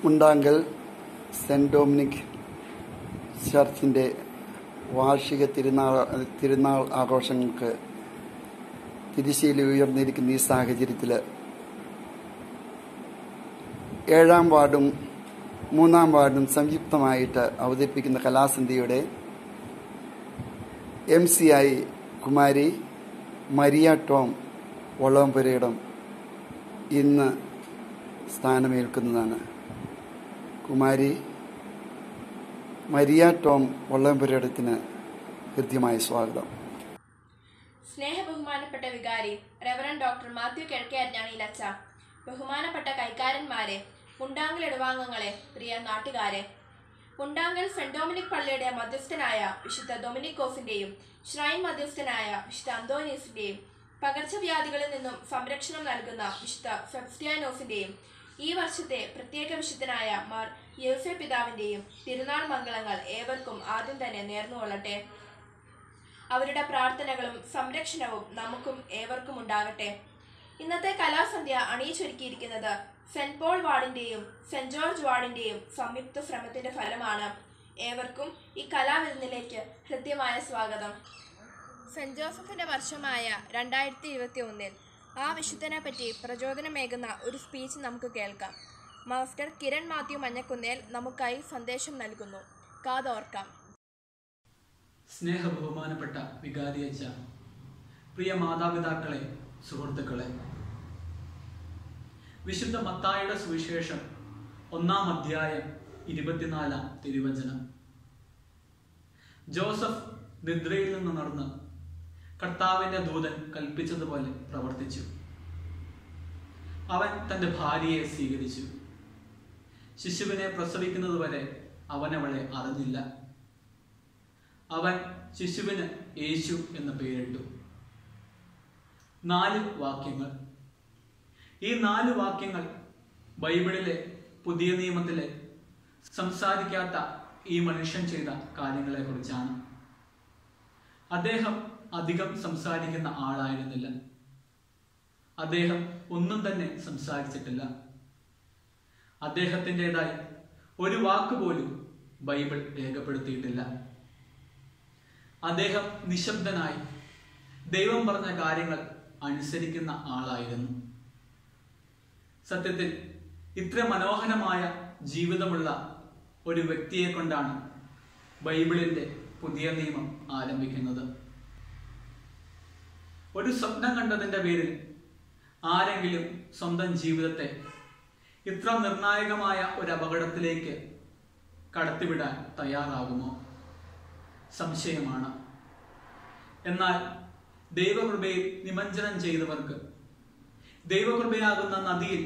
Mundankal cent Dominic ചർച്ചിൻ്റെ വാർഷിക തിരുനാൾ ആഘോഷങ്ങൾക്ക് തിരശ്ശീല ഉയർന്നിരിക്കുന്ന ഈ സാഹചര്യത്തിൽ 7-ാം വാർഡും 3-ാം വാർഡും സംയുക്തമായിട്ട് അവതരിപ്പിക്കുന്ന കലാസന്ധ്യയുടെ MCI കുമാരി മരിയ ടോം വള്ളംപുരയിടം ഇന്ന് സ്ഥാനമേൽക്കുന്നതാണ്. കുമാരി മരിയ ടോം വള്ളംപുരയിടത്തിന് ഹൃദ്യമായ സ്വാഗതം. സ്നേഹബഹുമാനപ്പെട്ട വികാരി റെവറൻഡ് ഡോക്ടർ മാത്യു കിഴക്കേയഞ്ഞാണിയിലച്ച, ബഹുമാനപ്പെട്ട കൈക്കാരന്മാരെ, മുണ്ടാങ്കൽ ഇടവാംഗങ്ങളെ, പ്രിയ നാട്ടുകാരെ, മുണ്ടാങ്കൽ സെന്റ് ഡൊമിനിക് പള്ളിയുടെ മധ്യസ്ഥനായ വിശുദ്ധ ഡൊമിനിക്കോസിന്റെയും ഷ്രൈൻ മധ്യസ്ഥനായ വിശുദ്ധ അന്തോനീസിന്റെയും പകർച്ചവ്യാധികളിൽ നിന്നും സംരക്ഷണം നൽകുന്ന വിശുദ്ധ സെബസ്ത്യാനോസിന്റെയും ഈ വർഷത്തെ പ്രത്യേക വിശുദ്ധനായ മാർ യൗസേ പിതാവിന്റെയും തിരുനാൾ മംഗളങ്ങൾ ഏവർക്കും ആദ്യം തന്നെ നേർന്നുകൊള്ളട്ടെ. അവരുടെ പ്രാർത്ഥനകളും സംരക്ഷണവും നമുക്കും ഏവർക്കും ഉണ്ടാകട്ടെ. ഇന്നത്തെ കലാസന്ധ്യ അണിയിച്ചൊരുക്കിയിരിക്കുന്നത് സെന്റ് പോൾ വാർഡിന്റെയും സെന്റ് ജോർജ് വാർഡിന്റെയും സംയുക്ത ശ്രമത്തിന്റെ ഫലമാണ്. ഏവർക്കും ഈ കലാവിരുന്നിലേക്ക് ഹൃദ്യമായ സ്വാഗതം. സെന്റ് ജോസഫിന്റെ വർഷമായ 2021 ആ വിശുദ്ധനെ പറ്റി പ്രചോദനമേകുന്ന ഒരു സ്പീച്ച് നമുക്ക് കേൾക്കാം. മാസ്റ്റർ കിരൺ മാത്യു മഞ്ഞക്കുന്നേൽ നമുക്കായി സന്ദേശം നൽകുന്നു. കാതോർക്കാം. സ്നേഹബഹുമാനപ്പെട്ട വികാരിയച്ച, പ്രിയ മാതാപിതാക്കളെ, സുഹൃത്തുക്കളെ, വിശുദ്ധ മത്തായിയുടെ സുവിശേഷം 1-ാം അധ്യായം 24-ാം തിരുവചനം. ജോസഫ് നിദ്രയിൽ നിന്ന് നടന്ന് കർത്താവിന്റെ ദൂതൻ കൽപ്പിച്ചതുപോലെ പ്രവർത്തിച്ചു. അവൻ തന്റെ ഭാര്യയെ സ്വീകരിച്ചു. ശിശുവിനെ പ്രസവിക്കുന്നതുവരെ അവനവളെ അറിഞ്ഞില്ല. അവൻ ശിശുവിന് യേശു എന്ന് പേരിട്ടു. 4 വാക്യങ്ങൾ. ഈ 4 വാക്യങ്ങൾ ബൈബിളിലെ പുതിയ നിയമത്തിലെ സംസാരിക്കാത്ത ഈ മനുഷ്യൻ ചെയ്ത കാര്യങ്ങളെ കുറിച്ചാണ്. അദ്ദേഹം അധികം സംസാരിക്കുന്ന ആളായിരുന്നില്ല. അദ്ദേഹം ഒന്നും തന്നെ സംസാരിച്ചിട്ടില്ല. അദ്ദേഹത്തിൻ്റെതായി ഒരു വാക്കുപോലും ബൈബിൾ രേഖപ്പെടുത്തിയിട്ടില്ല. അദ്ദേഹം നിശബ്ദനായി ദൈവം പറഞ്ഞ കാര്യങ്ങൾ അനുസരിക്കുന്ന ആളായിരുന്നു. സത്യത്തിൽ ഇത്ര മനോഹരമായ ജീവിതമുള്ള ഒരു വ്യക്തിയെ കൊണ്ടാണ് ബൈബിളിന്റെ പുതിയ നിയമം ആരംഭിക്കുന്നത്. ഒരു സ്വപ്നം കണ്ടതിന്റെ പേരിൽ ആരെങ്കിലും സ്വന്തം ജീവിതത്തെ ഇത്ര നിർണായകമായ ഒരു അപകടത്തിലേക്ക് കടത്തിവിടാൻ തയ്യാറാകുമോ? സംശയമാണ്. എന്നാൽ ദൈവകൃപയിൽ നിമഞ്ജനം ചെയ്തവർക്ക്, ദൈവകൃപയാകുന്ന നദിയിൽ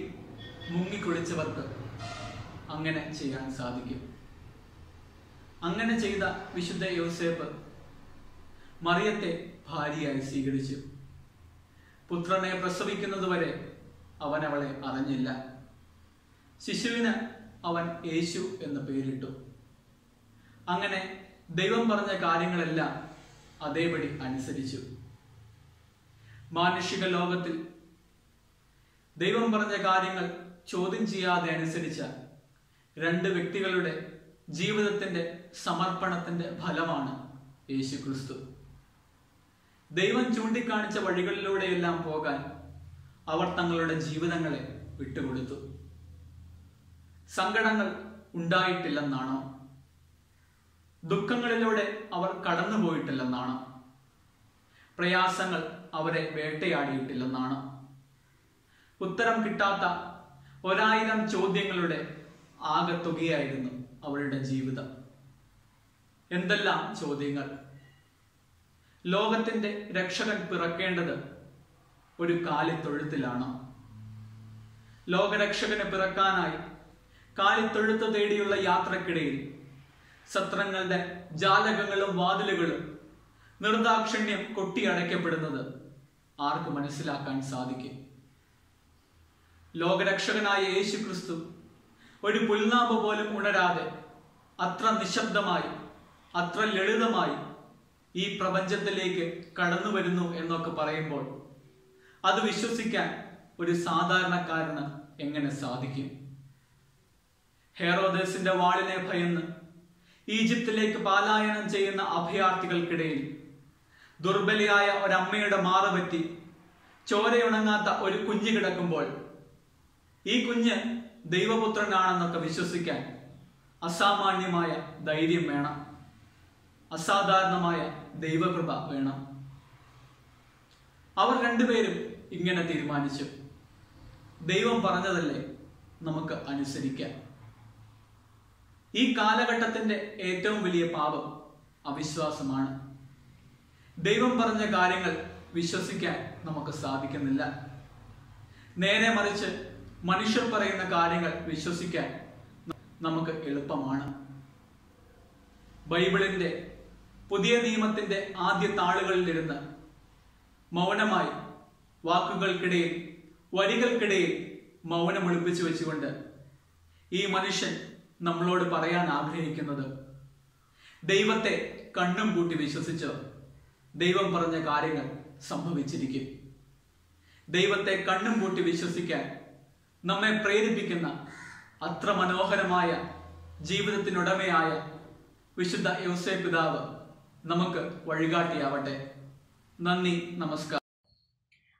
മുങ്ങിക്കുളിച്ചവർക്ക് അങ്ങനെ ചെയ്യാൻ സാധിക്കും. അങ്ങനെ ചെയ്ത വിശുദ്ധ യോസേപ്പ് മറിയത്തെ ഭാര്യയായി സ്വീകരിച്ചു. പുത്രനെ പ്രസവിക്കുന്നതുവരെ അവൻ അവളെ അറിഞ്ഞില്ല. ശിശുവിന് അവൻ യേശു എന്ന് പേരിട്ടു. അങ്ങനെ ദൈവം പറഞ്ഞ കാര്യങ്ങളെല്ലാം അതേപടി അനുസരിച്ചു. മാനുഷിക ലോകത്തിൽ ദൈവം പറഞ്ഞ കാര്യങ്ങൾ ചോദ്യം ചെയ്യാതെ അനുസരിച്ച 2 വ്യക്തികളുടെ ജീവിതത്തിന്റെ സമർപ്പണത്തിന്റെ ഫലമാണ് യേശു ക്രിസ്തു. ദൈവം ചൂണ്ടിക്കാണിച്ച വഴികളിലൂടെയെല്ലാം പോകാൻ അവർ തങ്ങളുടെ ജീവിതങ്ങളെ വിട്ടുകൊടുത്തു. സങ്കടങ്ങൾ ഉണ്ടായിട്ടില്ലെന്നാണോ? ദുഃഖങ്ങളിലൂടെ അവർ കടന്നുപോയിട്ടില്ലെന്നാണോ? പ്രയാസങ്ങൾ അവരെ വേട്ടയാടിയിട്ടില്ലെന്നാണോ? ഉത്തരം കിട്ടാത്ത 1000 ചോദ്യങ്ങളുടെ ആകെത്തുകയായിരുന്നു അവരുടെ ജീവിതം. എന്തെല്ലാം ചോദ്യങ്ങൾ! ലോകത്തിന്റെ രക്ഷകൻ പിറക്കേണ്ടത് ഒരു കാലിത്തൊഴുത്തിലാണോ? ലോകരക്ഷകന് പിറക്കാനായി കാലിത്തൊഴുത്ത് തേടിയുള്ള യാത്രക്കിടയിൽ സത്രങ്ങളുടെ ജാലകങ്ങളും വാതിലുകളും നിർദാക്ഷിണ്യം കൊട്ടിയടയ്ക്കപ്പെടുന്നത് ആർക്ക് മനസ്സിലാക്കാൻ സാധിക്കും? ലോകരക്ഷകനായ യേശു ക്രിസ്തു ഒരു പുൽനാമ്പ് പോലും ഉണരാതെ അത്ര നിശബ്ദമായി, അത്ര ലളിതമായി ഈ പ്രപഞ്ചത്തിലേക്ക് കടന്നു വരുന്നു എന്നൊക്കെ പറയുമ്പോൾ അത് വിശ്വസിക്കാൻ ഒരു സാധാരണക്കാരന് എങ്ങനെ സാധിക്കും? ഹെറോദേസിന്റെ വാളിനെ ഭയന്ന് ഈജിപ്തിലേക്ക് പലായനം ചെയ്യുന്ന അഭയാർത്ഥികൾക്കിടയിൽ ദുർബലിയായ ഒരമ്മയുടെ മാറപറ്റി ചോരയുണങ്ങാത്ത ഒരു കുഞ്ഞ് കിടക്കുമ്പോൾ ഈ കുഞ്ഞ് ദൈവപുത്രനാണെന്നൊക്കെ വിശ്വസിക്കാൻ അസാമാന്യമായ ധൈര്യം വേണം, അസാധാരണമായ ദൈവകൃപ വേണം. അവർ രണ്ടുപേരും ഇങ്ങനെ തീരുമാനിച്ചു, ദൈവം പറഞ്ഞതല്ലേ, നമുക്ക് അനുസരിക്കാം. ഈ കാലഘട്ടത്തിന്റെ ഏറ്റവും വലിയ പാപം അവിശ്വാസമാണ്. ദൈവം പറഞ്ഞ കാര്യങ്ങൾ വിശ്വസിക്കാൻ നമുക്ക് സാധിക്കുന്നില്ല. നേരെ മറിച്ച് മനുഷ്യർ പറയുന്ന കാര്യങ്ങൾ വിശ്വസിക്കാൻ നമുക്ക് എളുപ്പമാണ്. ബൈബിളിന്റെ പുതിയ നിയമത്തിന്റെ ആദ്യ താളുകളിലിരുന്ന് മൗനമായി വാക്കുകൾക്കിടയിൽ വരികൾക്കിടയിൽ മൗനം ഒളിപ്പിച്ചു വെച്ചുകൊണ്ട് ഈ മനുഷ്യൻ നമ്മളോട് പറയാൻ ആഗ്രഹിക്കുന്നത്, ദൈവത്തെ കണ്ണും പൂട്ടി വിശ്വസിച്ച് ദൈവം പറഞ്ഞ കാര്യങ്ങൾ സംഭവിച്ചിരിക്കും. ദൈവത്തെ കണ്ണും പൂട്ടി വിശ്വസിക്കാൻ നമ്മെ പ്രേരിപ്പിക്കുന്ന അത്ര മനോഹരമായ ജീവിതത്തിനുടമയായ വിശുദ്ധ യോസേപ്പ് പിതാവ് നമുക്ക് വഴികാട്ടിയാവട്ടെ. നന്ദി, നമസ്കാരം.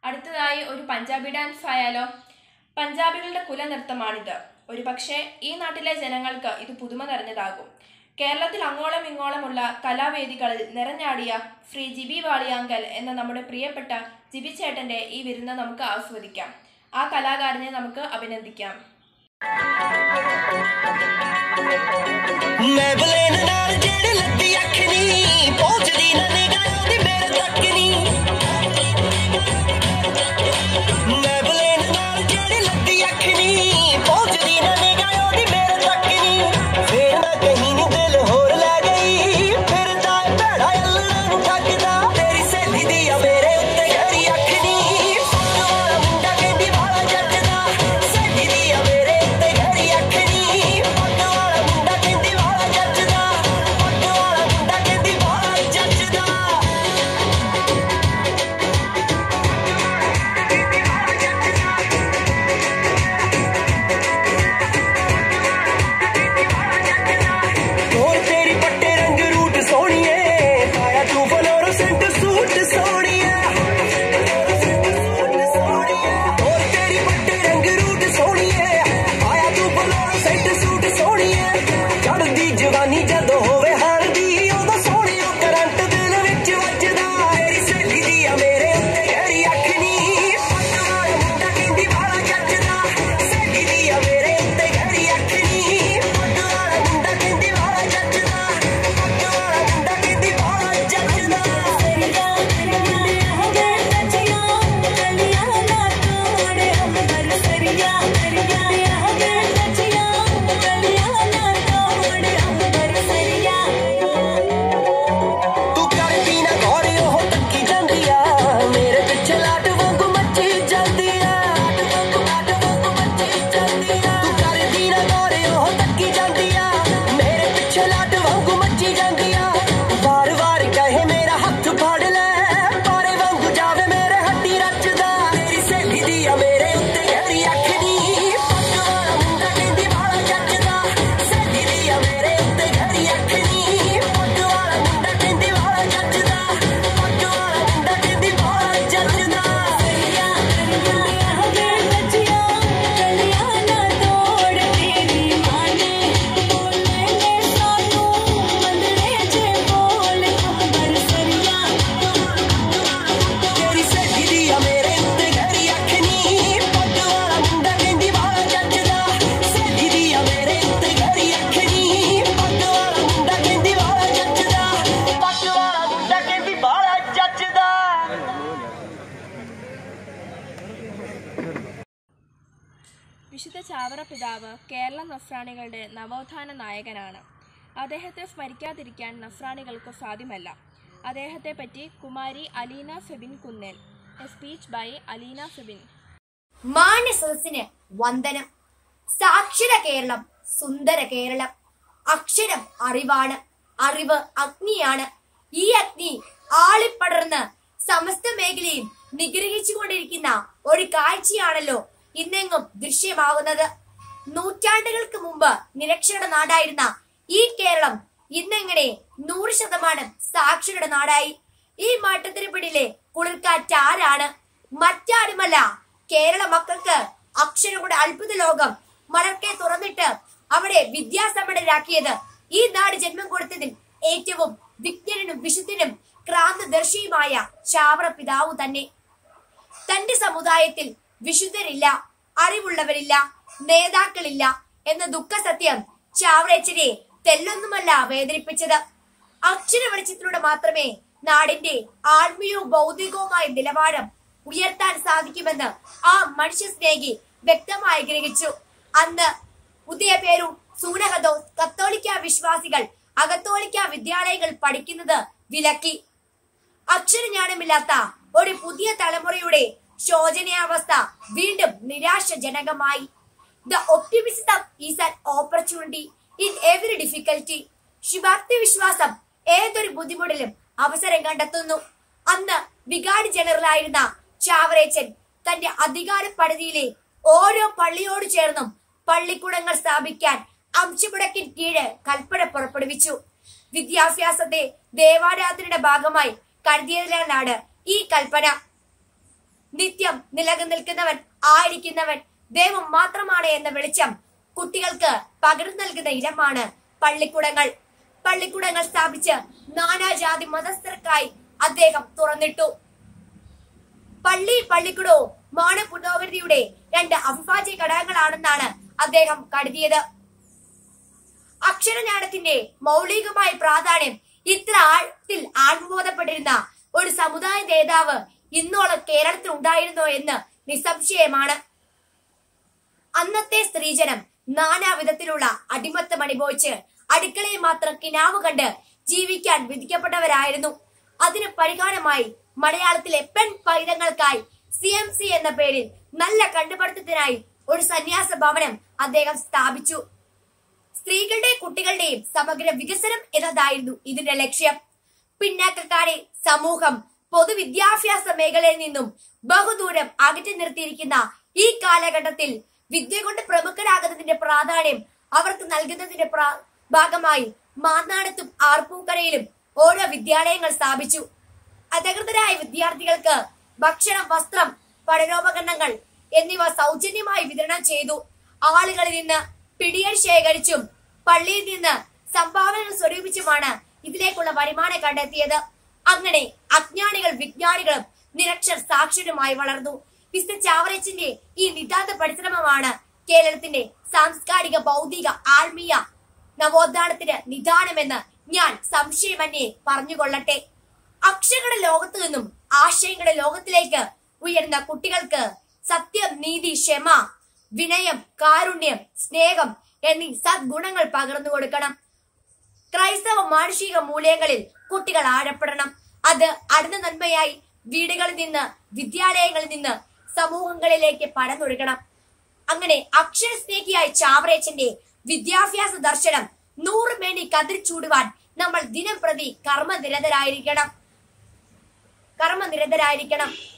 അടുത്തതായി ഒരു പഞ്ചാബി ഡാൻസ് ആയാലോ? പഞ്ചാബികളുടെ കുലനൃത്തമാണിത്. ഒരു പക്ഷേ ഈ നാട്ടിലെ ജനങ്ങൾക്ക് ഇത് പുതുമ നിറഞ്ഞതാകും. കേരളത്തിൽ അങ്ങോളം ഇങ്ങോളമുള്ള കലാവേദികളിൽ നിറഞ്ഞാടിയ ശ്രീ ജിബി വാളിയാങ്കൽ എന്ന നമ്മുടെ പ്രിയപ്പെട്ട ജിബി ചേട്ടന്റെ ഈ വിരുന്ന് നമുക്ക് ആസ്വദിക്കാം. ആ കലാകാരനെ നമുക്ക് അഭിനന്ദിക്കാം. വിശുദ്ധ ചാവറ പിതാവ് കേരള നഫ്രാണികളുടെ നവോത്ഥാന നായകനാണ്. അദ്ദേഹത്തെ സ്മരിക്കാതിരിക്കാൻ നഫ്രാണികൾക്ക് സാധ്യമല്ല. അദ്ദേഹത്തെ പറ്റി Kumari Aleena Febin Kunnel. A speech by Aleena Febin. മാന്യസദസ്സിന് വന്ദനം. സാക്ഷര കേരളം, സുന്ദര കേരളം. അക്ഷരം അറിവാണ്, അറിവ് അഗ്നിയാണ്. ഈ അഗ്നി ആളിപ്പടർന്ന് സമസ്ത മേഖലയും നിഗ്രഹിച്ചുകൊണ്ടിരിക്കുന്ന ഒരു കാഴ്ചയാണല്ലോ ഇന്നെങ്ങും ദൃശ്യമാകുന്നത്. നൂറ്റാണ്ടുകൾക്ക് മുമ്പ് നിരക്ഷരയുടെ നാടായിരുന്ന ഈ കേരളം ഇന്നെങ്ങനെ 100% സാക്ഷരയുടെ നാടായി? ഈ മാറ്റത്തിന് പിന്നിലെ കുളിർക്കാറ്റ് ആരാണ്? മറ്റാരുമല്ല, കേരള മക്കൾക്ക് അക്ഷരങ്ങളുടെ അത്ഭുത ലോകം മലർക്കെ തുറന്നിട്ട് അവിടെ വിദ്യാസമ്പന്നരാക്കിയത് ഈ നാട് ജന്മം കൊടുത്തതിൽ ഏറ്റവും വിജ്ഞനും വിശുദ്ധനും ക്രാന്തദർശിയുമായ ചാവറ പിതാവ് തന്നെ. തന്റെ സമുദായത്തിൽ വിശുദ്ധരില്ല, അറിവുള്ളവരില്ല, നേതാക്കളില്ല എന്ന ദുഃഖസത്യം ചാവറേച്ചനെ തെല്ലൊന്നുമല്ല വേദനിപ്പിച്ചത്. അക്ഷര വെളിച്ചത്തിലൂടെ മാത്രമേ നാടിന്റെ ആത്മീയവും ഭൗതികവുമായ നിലവാരം ഉയർത്താൻ സാധിക്കുമെന്ന് ആ മനുഷ്യ സ്നേഹി വ്യക്തമായി ഗ്രഹിച്ചു. അന്ന് ഉദയപേരൂർ സൂനഹദോ കത്തോലിക്ക വിശ്വാസികൾ അകത്തോലിക്ക വിദ്യാലയങ്ങൾ പഠിക്കുന്നത് വിലക്കി. അക്ഷരജ്ഞാനമില്ലാത്ത ഒരു പുതിയ തലമുറയുടെ ശോചനീയാവസ്ഥ വീണ്ടും നിരാശജനകമായി. The optimism is an opportunity in every difficulty. ശുഭാപ്തി വിശ്വാസം ഏതൊരു ബുദ്ധിമുട്ടിലും അവസരം കണ്ടെത്തുന്നു. അന്ന് വികാരി ജനറലായിരുന്ന ചാവറേച്ചൻ തന്റെ അധികാര പരിധിയിലെ ഓരോ പള്ളിയോട് ചേർന്നും പള്ളിക്കൂടങ്ങൾ സ്ഥാപിക്കാൻ അംശമുടക്കിൻ കീഴ് കൽപ്പന പുറപ്പെടുവിച്ചു. വിദ്യാഭ്യാസത്തെ ദേവാരാധനയുടെ ഭാഗമായി കരുതിയതിനാലാണ് ഈ കൽപ്പന. നിത്യം നിലനിൽക്കുന്നവൻ ആയിരിക്കുന്നവൻ ദൈവം മാത്രമാണ് എന്ന വെളിച്ചം കുട്ടികൾക്ക് പകർന്നു നൽകുന്ന ഇടമാണ് പള്ളിക്കൂടങ്ങൾ. പള്ളിക്കൂടങ്ങൾ സ്ഥാപിച്ച് നാനാജാതി മതസ്ഥർക്കായി അദ്ദേഹം തുറന്നിട്ടു. പള്ളിക്കൂടവും മാനപുരോഗതിയുടെ 2 അവിഭാജ്യ ഘടകങ്ങളാണെന്നാണ് അദ്ദേഹം കരുതിയത്. അക്ഷരജ്ഞാനത്തിന്റെ മൗലികമായ പ്രാധാന്യം ഇത്ര ആഴത്തിൽ ആത്മബോധപ്പെട്ടിരുന്ന ഒരു സമുദായ നേതാവ് ഇന്നോളം കേരളത്തിൽ ഉണ്ടായിരുന്നോ എന്ന് നിസ്സംശയമാണ്. അന്നത്തെ സ്ത്രീജനം നാനാവിധത്തിലുള്ള അടിമത്തം അനുഭവിച്ച് അടുക്കളയിൽ മാത്രം കിനാവ് കണ്ട് ജീവിക്കാൻ വിധിക്കപ്പെട്ടവരായിരുന്നു. അതിന് പരിഹാരമായി മലയാളത്തിലെ പെൺ പൈതങ്ങൾക്കായി CMC എന്ന പേരിൽ നല്ല കണ്ടുപിടുത്തത്തിനായി ഒരു സന്യാസ ഭവനം അദ്ദേഹം സ്ഥാപിച്ചു. സ്ത്രീകളുടെയും കുട്ടികളുടെയും സമഗ്ര വികസനം എന്നതായിരുന്നു ഇതിന്റെ ലക്ഷ്യം. പിന്നാക്കക്കാരെ സമൂഹം പൊതുവിദ്യാഭ്യാസ മേഖലയിൽ നിന്നും ബഹുദൂരം അകറ്റി നിർത്തിയിരിക്കുന്ന ഈ കാലഘട്ടത്തിൽ വിദ്യ കൊണ്ട് പ്രമുഖരാകുന്നതിന്റെ പ്രാധാന്യം അവർക്ക് നൽകുന്നതിന്റെ ഭാഗമായി മാന്നാനത്തും ആർപ്പൂക്കരയിലും ഓരോ വിദ്യാലയങ്ങൾ സ്ഥാപിച്ചു. അധികൃതരായ വിദ്യാർത്ഥികൾക്ക് ഭക്ഷണം, വസ്ത്രം, പഠനോപകരണങ്ങൾ എന്നിവ സൗജന്യമായി വിതരണം ചെയ്തു. ആളുകളിൽ നിന്ന് പിടിയൽ ശേഖരിച്ചും പള്ളിയിൽ നിന്ന് സംഭാവനകൾ സ്വരൂപിച്ചുമാണ് ഇതിലേക്കുള്ള വരുമാനം കണ്ടെത്തിയത്. അങ്ങനെ അജ്ഞാനികൾ വിജ്ഞാനികളും നിരക്ഷർ സാക്ഷരമായി വളർന്നു. വിശുദ്ധ ചാവറേച്ചന്റെ ഈ നിതാന്ത പരിശ്രമമാണ് കേരളത്തിന്റെ സാംസ്കാരിക, ഭൗതിക, ആത്മീയ നവോത്ഥാനത്തിന് നിദാനമെന്ന് ഞാൻ സംശയമന്യേ പറഞ്ഞുകൊള്ളട്ടെ. അക്ഷരങ്ങളുടെ ലോകത്തു നിന്നും ആശയങ്ങളുടെ ലോകത്തിലേക്ക് ഉയർന്ന കുട്ടികൾക്ക് സത്യം, നീതി, ക്ഷമ, വിനയം, കാരുണ്യം, സ്നേഹം എന്നീ സദ്ഗുണങ്ങൾ പകർന്നു കൊടുക്കണം. ക്രൈസ്തവ മാനുഷിക മൂല്യങ്ങളിൽ കുട്ടികൾ ആഴപ്പെടണം. അത് അടുത്ത നന്മയായി വീടുകളിൽ നിന്ന്, വിദ്യാലയങ്ങളിൽ നിന്ന് സമൂഹങ്ങളിലേക്ക് പരന്നൊഴുകണം. അങ്ങനെ അക്ഷരസ്നേഹിയായ ചാവറേച്ചന്റെ വിദ്യാഭ്യാസ ദർശനം 100 മേനി കതിർച്ചൂടുവാൻ നമ്മൾ ദിനം പ്രതി കർമ്മനിരതരായിരിക്കണം.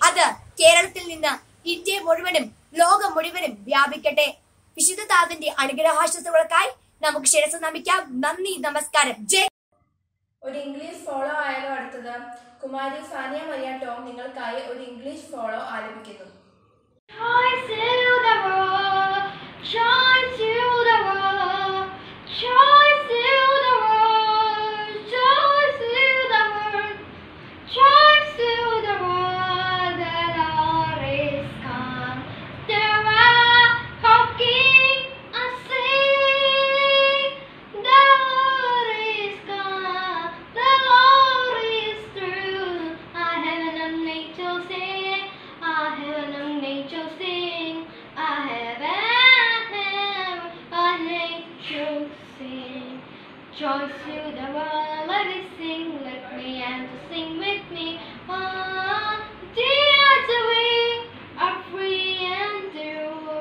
അത് കേരളത്തിൽ നിന്ന് ഇന്ത്യ മുഴുവനും ലോകം മുഴുവനും വ്യാപിക്കട്ടെ. വിശുദ്ധ താതന്റെ അനുഗ്രഹാശംസകൾക്കായി നമുക്ക് ശിരസ് നമിക്കാം. നന്ദി, നമസ്കാരം. ജയ്. ഒരു ഇംഗ്ലീഷ് ഫോളോ ആയാലോ? അടുത്തത് കുമാരി സാനിയ മരിയ ടോം നിങ്ങൾക്കായി ഒരു ഇംഗ്ലീഷ് ഫോളോ ആലപിക്കുന്നു. Joy to the world, let it sing, let me and to sing with me. Dear to we are free and true,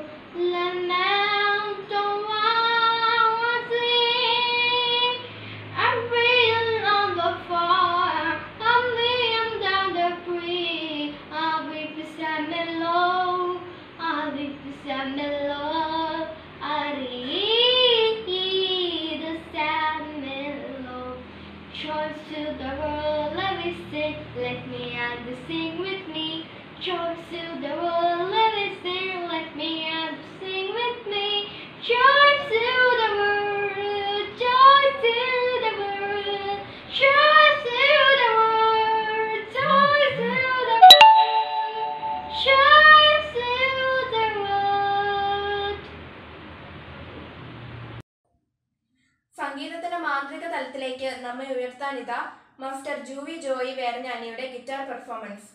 let mount on our sing. I'm reading on the fire, I'm laying down the free. I'll be beside me, Lord, I'll be beside me, Lord, I'll മാന്ത്രിക തലത്തിലേക്ക് നമ്മെ ഉയർത്താനിതാ master ജൂവി Joy വേരഞ്ഞാനിയുടെ guitar performance.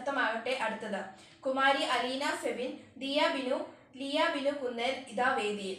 പ്രശസ്തമാകട്ടെ അടുത്തത്. കുമാരി അലീന ഫെബിൻ, ദിയ ബിനു, ലിയ ബിനു കുന്നേൽ ഇതാ വേദിയിൽ.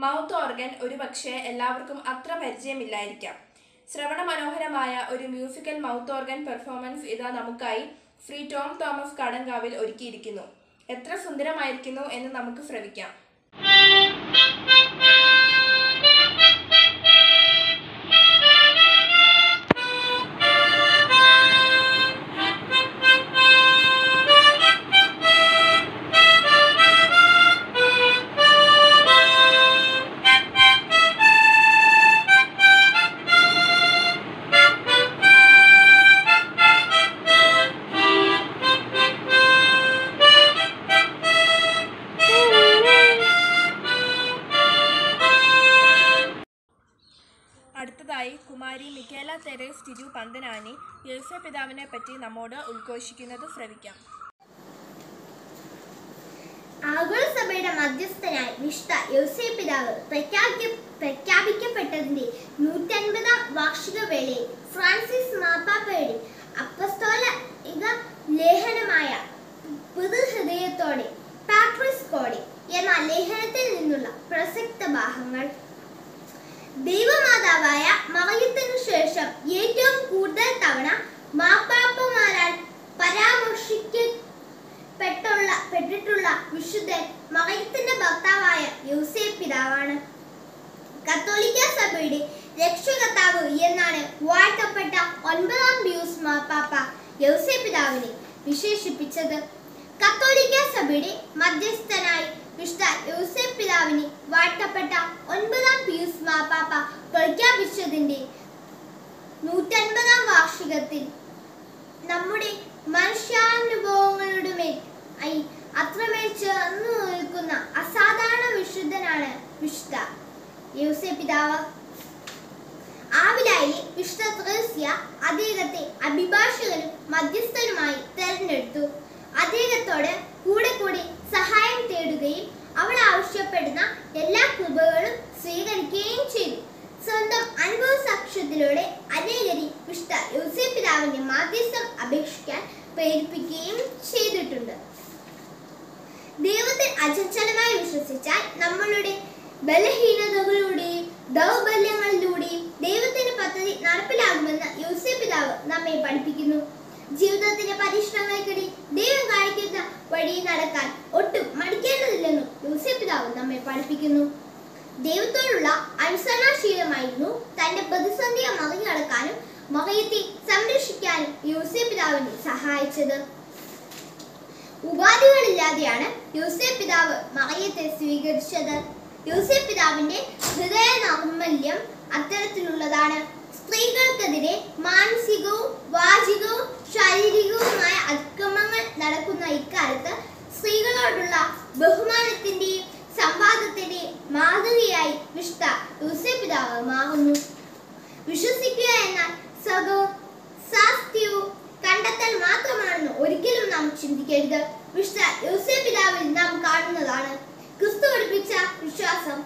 Mouth organ ഒരുപക്ഷെ എല്ലാവർക്കും അത്ര പരിചയമില്ലായിരിക്കാം. ശ്രവണ മനോഹരമായ ഒരു മ്യൂസിക്കൽ മൗത്ത് ഓർഗൻ പെർഫോമൻസ് ഇതാ നമുക്കായി ശ്രീ ടോം തോമസ് കാടങ്കാവിൽ ഒരുക്കിയിരിക്കുന്നു. എത്ര സുന്ദരമായിരിക്കുന്നു എന്ന് നമുക്ക് ശ്രവിക്കാം. അടുത്തതായി കുമാരി മിക്കേല തെരേസ് ടിജു പന്തനാനി യേശുപിതാവിനെ പറ്റി നമ്മോട് ഉദ്ഘോഷിക്കുന്നത് ശ്രവിക്കാം. ആഗോള സഭയുടെ മധ്യസ്ഥനായി വിശുദ്ധ യോസേപ്പിതാവ് പ്രഖ്യാപിക്കപ്പെട്ടതിന്റെ 150-ാം വാർഷിക വേളയിൽ ഫ്രാൻസിസ് മാർപ്പാപ്പയുടെ അപ്പസ്തോല ലേഖനമായ പുതുഹൃദയത്തോടെ പാട്രിസ് കോഡി എന്ന ലേഖനത്തിൽ നിന്നുള്ള പ്രസക്ത ഭാഗങ്ങൾ. ദൈവമാതാവായ മറിയത്തിനു ശേഷം ഏറ്റവും കൂടുതൽ തവണ മാർപ്പാപ്പമാരാൽ പരാമർശിക്കപ്പെട്ടിട്ടുള്ള വിശുദ്ധൻ മറിയത്തിന്റെ ഭർത്താവായ യൗസേപ്പ് പിതാവാണ്. കത്തോലിക്ക സഭയുടെ രക്ഷകർത്താവ് എന്നാണ് വാഴ്ത്തപ്പെട്ട 9-ാം പിയൂസ് മാർപ്പാപ്പ യൗസേപ്പ് പിതാവിനെ വിശേഷിപ്പിച്ചത്. കത്തോലിക്ക സഭയുടെ മധ്യസ്ഥനായി വിശുദ്ധ യൗസേപ്പ് പിതാവിനെ വാഴ്ത്തപ്പെട്ട 9-ാം പിയൂസ് മാർപ്പാപ്പ പ്രഖ്യാപിച്ചതിന്റെ 150-ാം വാർഷികത്തിൽ നമ്മുടെ മനുഷ്യാനുഭവങ്ങളുടെ മേൽ അത്രമേൽ ചേർന്നു നിൽക്കുന്ന അസാധാരണ വിശുദ്ധനാണ് വിശുദ്ധ യൗസേപ്പ് പിതാവ്. ആവിലായിലെ വിശുദ്ധ ത്രേസ്യ അദ്ദേഹത്തെ അഭിഭാഷകനും മധ്യസ്ഥനുമായി തെരഞ്ഞെടുത്തു. അദ്ദേഹത്തോട് കൂടെ കൂടെ സഹായം തേടുകയും അവൾ ആവശ്യപ്പെടുന്ന എല്ലാ കൃപകളും സ്വീകരിക്കുകയും ചെയ്തു. സ്വന്തം അനുഭവ സാക്ഷ്യത്തിലൂടെ അനേകരെ വിശുദ്ധ യൗസേപ്പ് പിതാവിന്റെ മാധ്യസ്ഥം അപേക്ഷിക്കാൻ പ്രേരിപ്പിക്കുകയും ചെയ്തിട്ടുണ്ട്. ദൈവത്തിൽ അചഞ്ചലമായി വിശ്വസിച്ചാൽ നമ്മളുടെ ബലഹീനതകളുടെയും ദൗർബല്യങ്ങളിലൂടെയും ദൈവത്തിന്റെ പദ്ധതി നടപ്പിലാകുമെന്ന് യൗസേപ്പ് പിതാവ് നമ്മെ പഠിപ്പിക്കുന്നു. ജീവിതത്തിന്റെ പരീക്ഷണങ്ങൾക്കിടയിൽ ദൈവം കാണിക്കുന്ന വഴി നടക്കാൻ ഒട്ടും മടിക്കേണ്ടതില്ലെന്നും യൗസേപ്പ് പിതാവ് നമ്മെ പഠിപ്പിക്കുന്നു. ദൈവത്തോടുള്ള അനുസരണാശീലമായിരുന്നു തന്റെ പ്രതിസന്ധിയെ മറികടക്കാനും മറിയത്തെ സംരക്ഷിക്കാനും യൗസേപ്പ് പിതാവിനെ സഹായിച്ചത്. ഉപാധികളില്ലാതെയാണ് യൗസേപ്പ് പിതാവ് മറിയത്തെ സ്വീകരിച്ചത്. യൗസേപ്പ് പിതാവിന്റെ ഹൃദയ നൈർമല്യം അത്തരത്തിലുള്ളതാണ്. സ്ത്രീകൾക്കെതിരെ മാനസികവും വാചികവും ശാരീരികവുമായ അതിക്രമങ്ങൾ നടക്കുന്ന ഇക്കാലത്ത് സ്ത്രീകളോടുള്ള ബഹുമാനത്തിന്റെയും സംവാദത്തിന്റെയും മാതൃകയായി വിശുദ്ധ യൗസേപ്പ് പിതാവ് മാറുന്നു. വിശ്വസിക്കുക എന്നാൽ സ്വകവും സാസ്ത്യവും കണ്ടെത്തൽ മാത്രമാണെന്ന് ഒരിക്കലും നാം ചിന്തിക്കരുത്. വിശുദ്ധ യൗസേപ്പ് പിതാവിൽ നാം കാണുന്നതാണ് ക്രിസ്തു പഠിപ്പിച്ച വിശ്വാസം.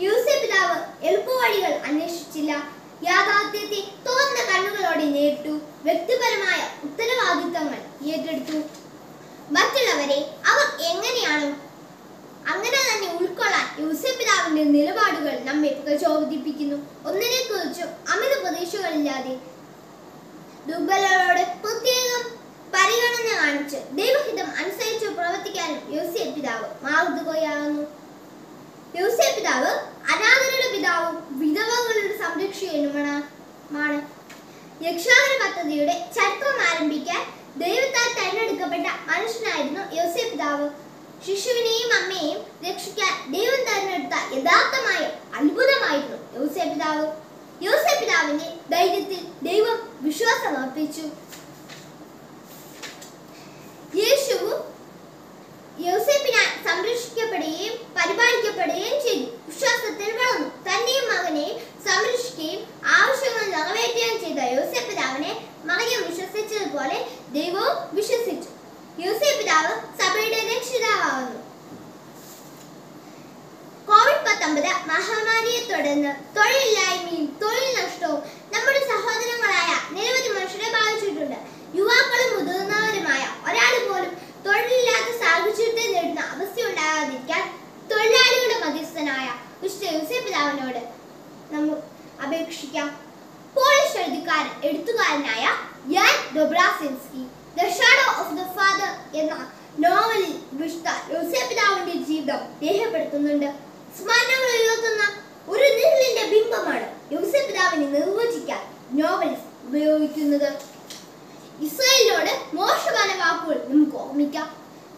യൗസേപ്പ് പിതാവ് എളുപ്പവഴികൾ അന്വേഷിച്ചില്ല. യാഥാർത്ഥ്യത്തെ തുറന്ന കണ്ണുകളോടെ നേരിട്ടു. വ്യക്തിപരമായ ഉത്തരവാദിത്തങ്ങൾ ഏറ്റെടുത്തു. മറ്റുള്ളവരെ അവർ എങ്ങനെയാണോ അങ്ങനെ തന്നെ ഉൾക്കൊള്ളാൻ യൗസേപ്പ് പിതാവിന്റെ നിലപാടുകൾ നമ്മെ പ്രചോദിപ്പിക്കുന്നു. ഒന്നിനെ കുറിച്ചും അമിത പ്രതീക്ഷകളില്ലാതെ ദുർബലരോട് പ്രത്യേകം പരിഗണന കാണിച്ച് ദൈവഹിതം അനുസരിച്ച് പ്രവർത്തിക്കാനും യൗസേപ്പ് പിതാവ് മാതൃകയാകുന്നു. യൗസേപ്പ് പിതാവ് അനാഥരുടെ പിതാവും വിധവകളുടെ സംരക്ഷകനുമാണ്. രക്ഷാകര പദ്ധതിയുടെ ചരിത്രം ആരംഭിക്കാൻ ദൈവത്താൽ തെരഞ്ഞെടുക്കപ്പെട്ട മനുഷ്യനായിരുന്നു യൗസേപ്പ് പിതാവ്. ശിശുവിനെയും അമ്മയെയും രക്ഷിക്കാൻ ദൈവം തെരഞ്ഞെടുത്ത യഥാർത്ഥമായ അത്ഭുതമായിരുന്നു യൗസേപ്പ് പിതാവ്. യൗസേപ്പ് പിതാവിന്റെ ധൈര്യത്തിൽ ദൈവം വിശ്വാസം അർപ്പിച്ചു. യേശുവും യൗസേപ്പിനാൽ സംരക്ഷിക്കപ്പെടുകയും പരിപാലിക്കപ്പെടുകയും ചെയ്തു. വിശ്വാസത്തിൽ വളർന്നു. തന്നെയും മകനെയും സംരക്ഷിക്കുകയും ആവശ്യങ്ങൾ നിറവേറ്റുകയും ചെയ്ത യൗസേപ്പ് പിതാവിനെ മറിയം വിശ്വസിച്ചതുപോലെ ദൈവവും വിശ്വസിച്ചു. യൗസേപ്പ് പിതാവ് സഭയുടെ രക്ഷിതാവാകുന്നു. കോവിഡ്-19 മഹാമാരിയെ തുടർന്ന് തൊഴിലില്ലായ്മയും തൊഴിൽ നഷ്ടവും നമ്മുടെ സഹോദരങ്ങളായ നിരവധി മനുഷ്യരെ ബാധിച്ചിട്ടുണ്ട്. യുവാക്കളും മുതിർന്നവരുമായ ഒരാൾ പോലും തൊഴിലില്ലാത്ത സാഹചര്യത്തെ നേരിടുന്ന അവസ്ഥയുണ്ടാകാതിരിക്കാൻ തൊഴിലാളികളുടെ മധ്യസ്ഥനായ വിശുദ്ധ യൗസേപ്പ് പിതാവിനോട് നമുക്ക് അപേക്ഷിക്കാം. പോളിഷ് എഴുത്തുകാരനായ Jan Dobraczynski the shadow of the father എന്ന നോവലിൽ വിശുദ്ധ യൗസേപ്പ് പിതാവിന്റെ ജീവിതം രേഖപ്പെടുത്തുന്നുണ്ട്. സ്മരണകൾ ഉയർത്തുന്ന ഒരു നിഴലിന്റെ ബിംബമാണ് യൗസേപ്പ് പിതാവിനെ നിർവചിക്കാൻ നോവലിസ്റ്റ് ഉപയോഗിക്കുന്നത്. ഇസ്രായേലിനോട് മോശമായ വാക്കുകൾ നമുക്ക് ഓർമ്മിക്കാം.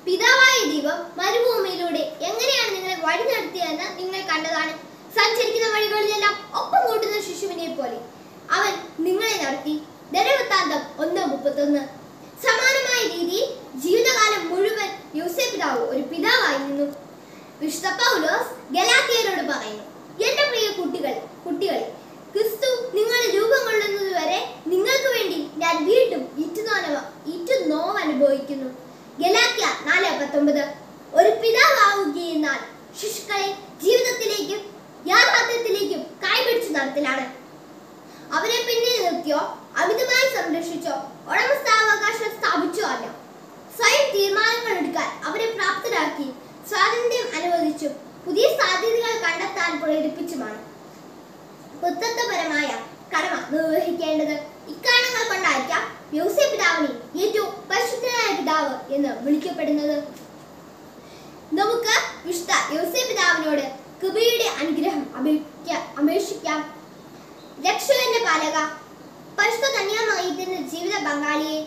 പിതാവായ ദൈവം മരുഭൂമിയിലൂടെ എങ്ങനെയാണ് നിങ്ങളെ വഴി നടത്തിയതെന്ന് നിങ്ങൾ കണ്ടതാണ്. സഞ്ചരിക്കുന്ന വഴികളിലെല്ലാം ഒപ്പം കൂട്ടുന്ന ശിശുവിനെ പോലെ അവൻ നിങ്ങളെ നടത്തി. ധനവൃത്താന്തം 1:31. സമാനമായ രീതിയിൽ ജീവിതകാലം മുഴുവൻ യൗസേപ്പ് പിതാവ് ഒരു പിതാവായിരുന്നു. വിശുദ്ധ പൗലോസ് ഗലാത്യരോട് പറയുന്നു, എന്റെ പ്രിയ കുട്ടികളെ ക്രിസ്തു നിങ്ങളെ രൂപം കൊള്ളുന്നതുവരെ നിങ്ങൾക്ക് വേണ്ടി ഞാൻ വീണ്ടും ഇറ്റുനോവ് അനുഭവിക്കുന്നു. ഗലാത്യ 4:19. ഒരു പിതാവാവുകയെന്നാൽ ശിശുക്കളെ ജീവിതത്തിലേക്കും യാഥാർത്ഥ്യത്തിലേക്കും കൈപിടിച്ചു നടത്തലാണ്. അവരെ പിന്നിൽ നിർത്തിയോ അമിതമായി സംരക്ഷിച്ചോ ഉടമസ്ഥാവകാശം സ്ഥാപിച്ചു അല്ല, സ്വയം തീരുമാനങ്ങൾ എടുക്കാൻ അവരെ പ്രാപ്തരാക്കി സ്വാതന്ത്ര്യം അനുവദിച്ചും പുതിയ സാധ്യതകൾ കണ്ടെത്താൻ പ്രേരിപ്പിച്ചുമാണ് പുത്രത്വപരമായ കടമ നിർവഹിക്കേണ്ടത്. ഇക്കാരണങ്ങൾ കൊണ്ടായിരിക്കാം യൗസേപ്പ് പിതാവിനെ ഏറ്റവും പരിശുദ്ധനായ പിതാവ് എന്ന് വിളിക്കപ്പെടുന്നത്. നമുക്ക് വിശുദ്ധ യൗസേപ്പ് പിതാവിനോട് കൃപയുടെ അനുഗ്രഹം അപേക്ഷിക്കാം. രക്ഷകന്റെ പാലക, പരിശുദ്ധ കന്യാമറിയത്തിന്റെ ജീവിത പങ്കാളിയെ,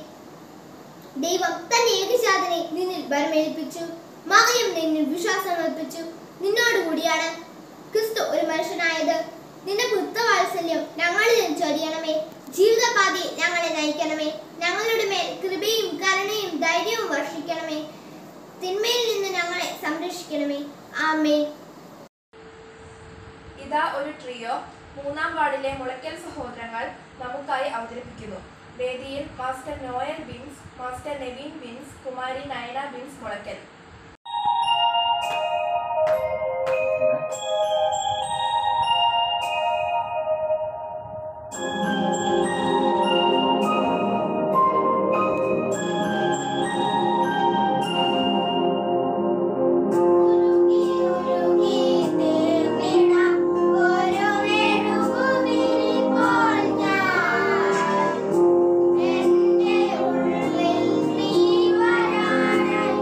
ദൈവം തന്റെ ഏകജാതനെ നിന്നിൽ വരമേൽപ്പിച്ചു. മറിയം നിന്നിൽ വിശ്വാസം അർപ്പിച്ചു. നിന്നോടുകൂടിയാണ് ക്രിസ്തു ഒരു മനുഷ്യനായത്. നിന്റെ പുത്രവാത്സല്യം ഞങ്ങളിൽ ചൊരിയണമേ. ജീവിതപാതയിൽ ഞങ്ങളെ നയിക്കണമേ. ഞങ്ങളുടെ മേൽ കൃപയും കരുണയും ധൈര്യവും വർഷിക്കണമേ. തിന്മയിൽ നിന്ന് ഞങ്ങളെ സംരക്ഷിക്കണമേ. ആമേൻ. ഇതാ ഒരു ട്രിയോ 3-ാം വാർഡിലെ മുളയ്ക്കൽ സഹോദരങ്ങൾ നമുക്കായി അവതരിപ്പിക്കുന്നു. വേദിയിൽ മാസ്റ്റർ നോയൽ ബിൻസ്, മാസ്റ്റർ നെവിൻ ബിൻസ്, കുമാരി നയന ബിൻസ് മുളയ്ക്കൽ. എന്റെ ഉള്ളിൽ നീ വരാനായി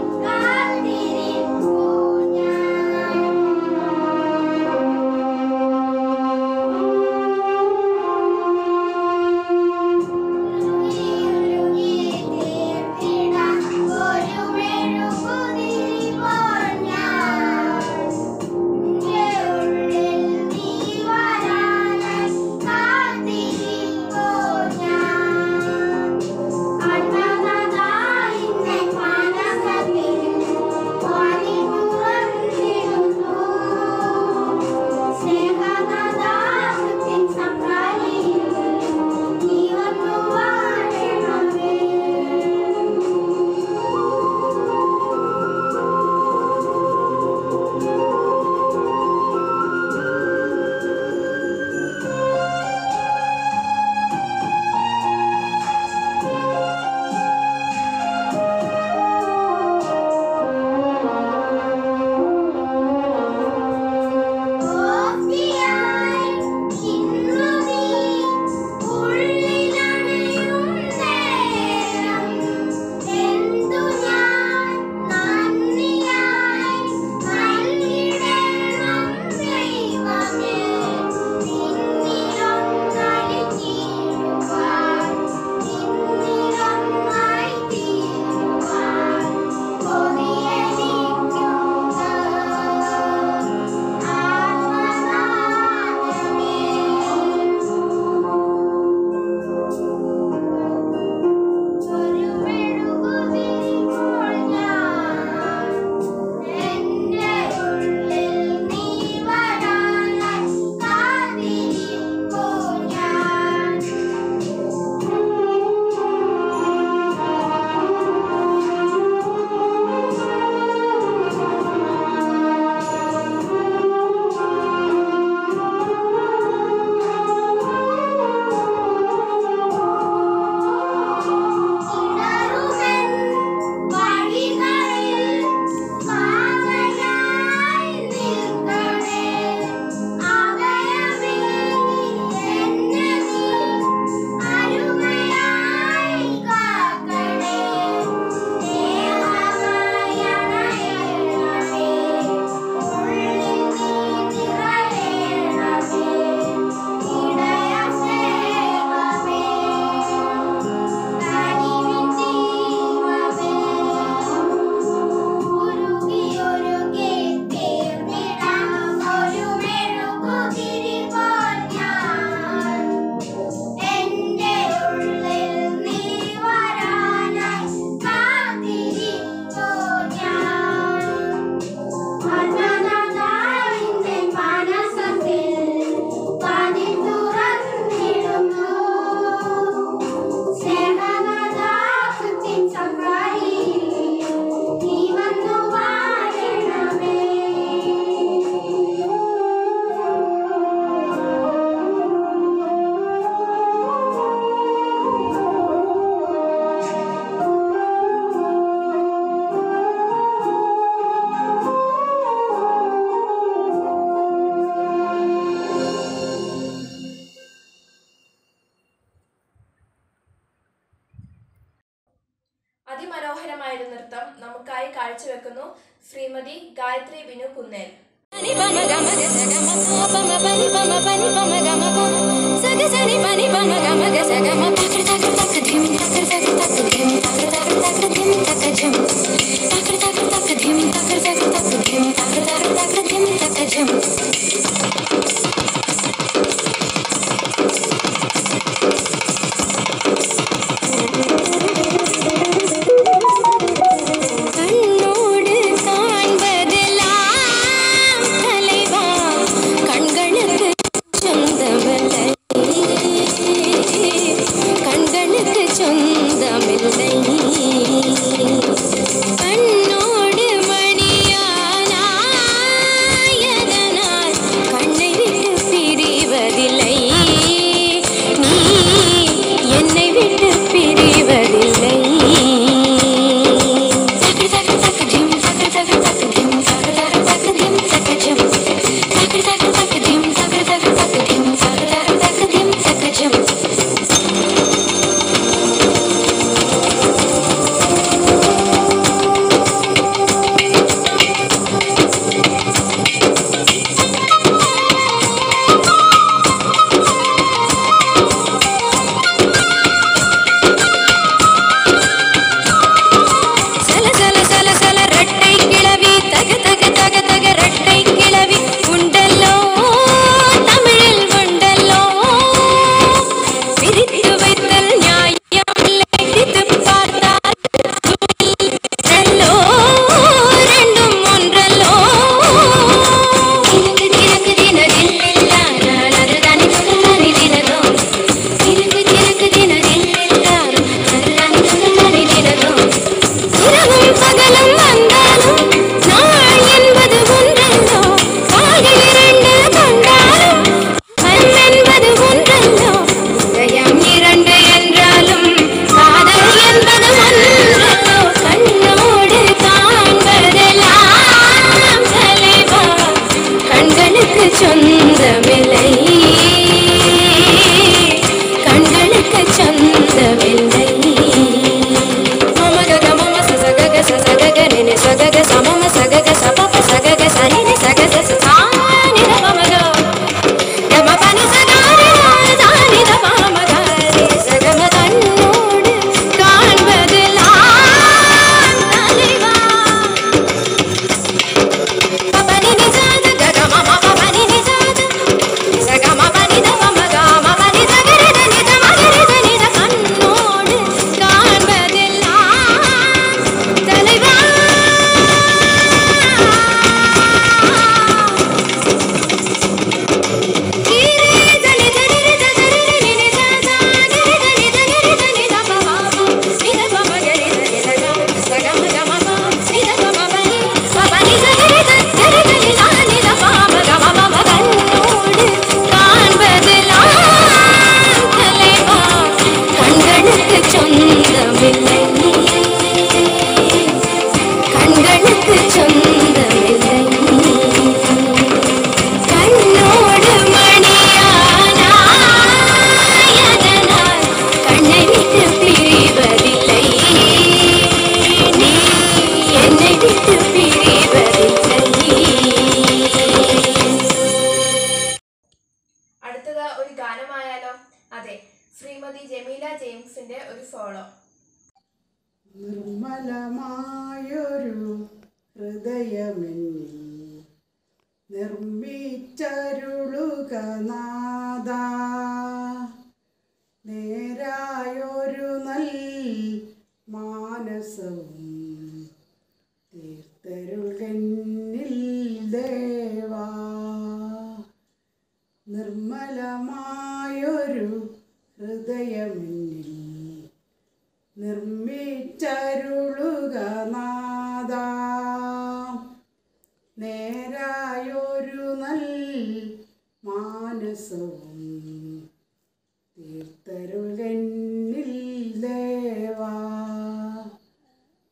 നൃത്തം നമുക്കായി കാഴ്ചവെക്കുന്നു ശ്രീമതി ഗായത്രി വിനു കുന്നേൽ. ശ്രീമതി ജമീല ജെയിംസിന്റെ ഒരു സോളോ. നിർമ്മലമായൊരു ഹൃദയമെന്നിൽ നിർമ്മിച്ചരുളുക നാദാ, നേരായൊരു നൽ മാനസവും തീർത്തരുൾകന്നിൽ ദേവാ. നിർമ്മലമായൊരു ഹൃദയമെന്നിൽ നിർമ്മിച്ചരുളുക നാദാ, നേരായൊരു നൽ മാനസവും തീർത്തരുൾകന്നിൽ ദേവാ.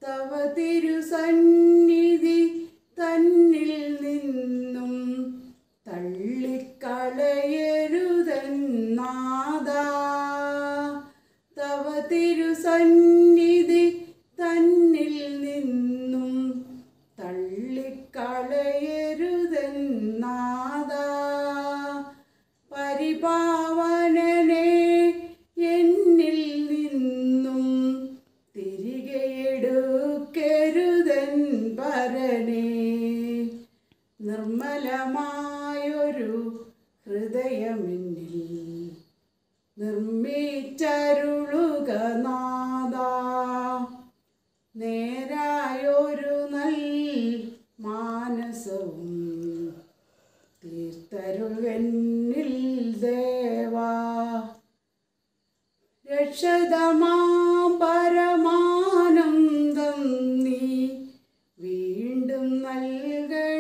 തവ തിരുസന്നിധി തന്നിൽ നിന്നും തള്ളിക്കളയരുതെന്നാദാ, തവ തിരുസന്നിധി തന്നിൽ നിന്നും നേരായൊരു നൽ മാനസവും തീർത്തരുകന്നിൽ ദേവാ. രക്ഷതമാം പരമാനന്ദം നീ വീണ്ടും നൽകണമെന്നാദാ.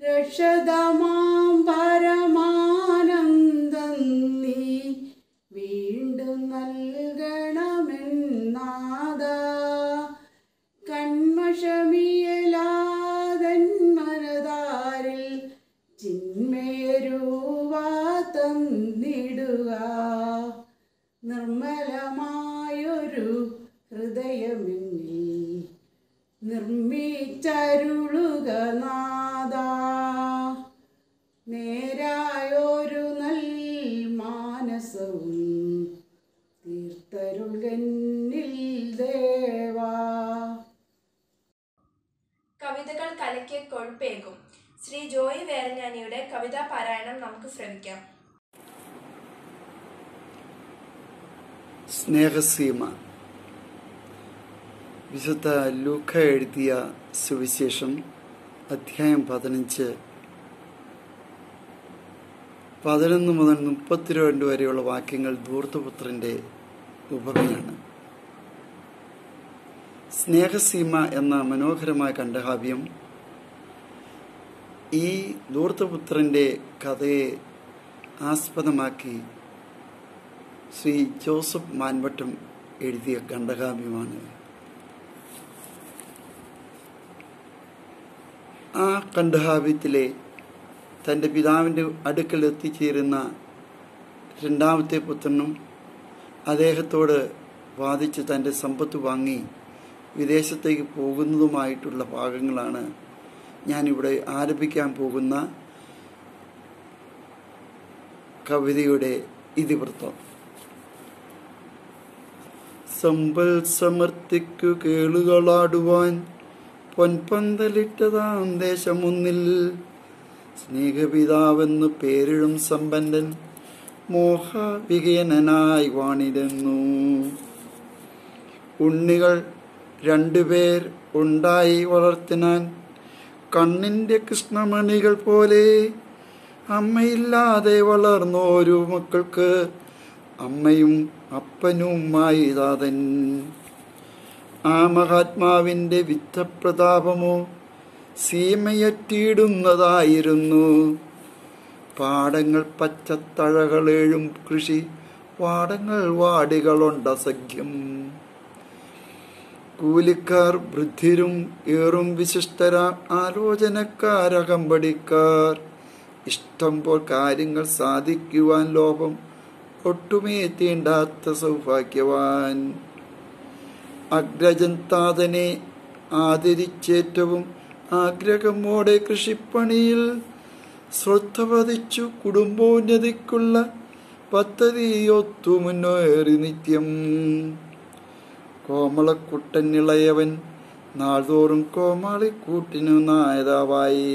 രക്ഷതമാം പരമാനന്ദം നീ വീണ്ടും നൽകണമെന്നാദാ. കന്മഷമിയലാതൻ മനതാരിൽ ചിന്മയരൂവാ തന്നിടുക. നിർമ്മലമായൊരു ഹൃദയമെന്നിൽ നിർമ്മിച്ചരുളുക നാദാ. നേരായൊരു നൽ മാനസവും തീർത്തരുകന്നിൽ ദേവാ. കവിതകൾ കലയ്ക്ക് കൊഴുപ്പേകും. ശ്രീ ജോയി വേരഞ്ഞാനിയുടെ കവിതാ പാരായണം നമുക്ക് ശ്രവിക്കാം. സ്നേഹസീമ. വിശുദ്ധ ലൂക്ക എഴുതിയ സുവിശേഷം അധ്യായം 15 11 മുതൽ 32 വരെയുള്ള വാക്യങ്ങൾ ധൂർത്തപുത്രൻ്റെ ഉപമയാണ്. സ്നേഹസീമ എന്ന മനോഹരമായ കണ്ഠകാവ്യം ഈ ധൂർത്തപുത്രൻ്റെ കഥയെ ആസ്പദമാക്കി ശ്രീ ജോസഫ് മാൻവട്ടം എഴുതിയ ഖണ്ഡകാവ്യമാണ്. ആ ഖണ്ഡകാവ്യത്തിലെ തൻ്റെ പിതാവിൻ്റെ അടുക്കൽ എത്തിച്ചേരുന്ന രണ്ടാമത്തെ പുത്രനും അദ്ദേഹത്തോട് വാദിച്ച് തൻ്റെ സമ്പത്ത് വാങ്ങി വിദേശത്തേക്ക് പോകുന്നതുമായിട്ടുള്ള ഭാഗങ്ങളാണ് ഞാനിവിടെ ആലപിക്കാൻ പോകുന്ന കവിതയുടെ ഇതിവൃത്തം. സമ്പൽ സമർത്ഥിക്കു കേളുകളാടുവാൻ പൊൻപന്തലിട്ടതാം ദേശമൊന്നിൽ സ്നേഹപിതാവെന്നു പേരിടും സമ്പന്നൻ മോഹവികേനനായി വാണിരുന്നു. ഉണ്ണികൾ 2 പേർ ഉണ്ടായി വളർത്തിനാൻ കണ്ണിൻ്റെ കൃഷ്ണമണികൾ പോലെ. അമ്മയില്ലാതെ വളർന്നോരു മക്കൾക്ക് അമ്മയും അപ്പനുമായി താതൻ. ആ മഹാത്മാവിൻ്റെ വിത്തപ്രതാപമോ സീമയറ്റിയിടുന്നതായിരുന്നു. പാടങ്ങൾ പച്ചത്തഴകളേഴും കൃഷി പാടങ്ങൾ വാടികളുണ്ടസഖ്യം. കൂലിക്കാർ വൃദ്ധിരും ഏറും വിശിഷ്ടര ആലോചനക്കാരകമ്പടിക്കാർ. ഇഷ്ടം പോൽ കാര്യങ്ങൾ സാധിക്കുവാൻ ലോപം ഒട്ടുമേ തീണ്ടാത്ത സൗഭാഗ്യവാൻ. അഗ്രജൻ താതനെ ആദരിച്ചേറ്റവും ആഗ്രഹമോടെ കൃഷിപ്പണിയിൽ ശ്രദ്ധ പതിച്ചു കുടുംബോന്നതിക്കുള്ള പദ്ധതിയൊത്തു മുന്നേറി നിത്യം. കോമളക്കുട്ടൻ ഇളയവൻ നാൾതോറും കോമാളിക്കൂട്ടിനു നായതാവായി.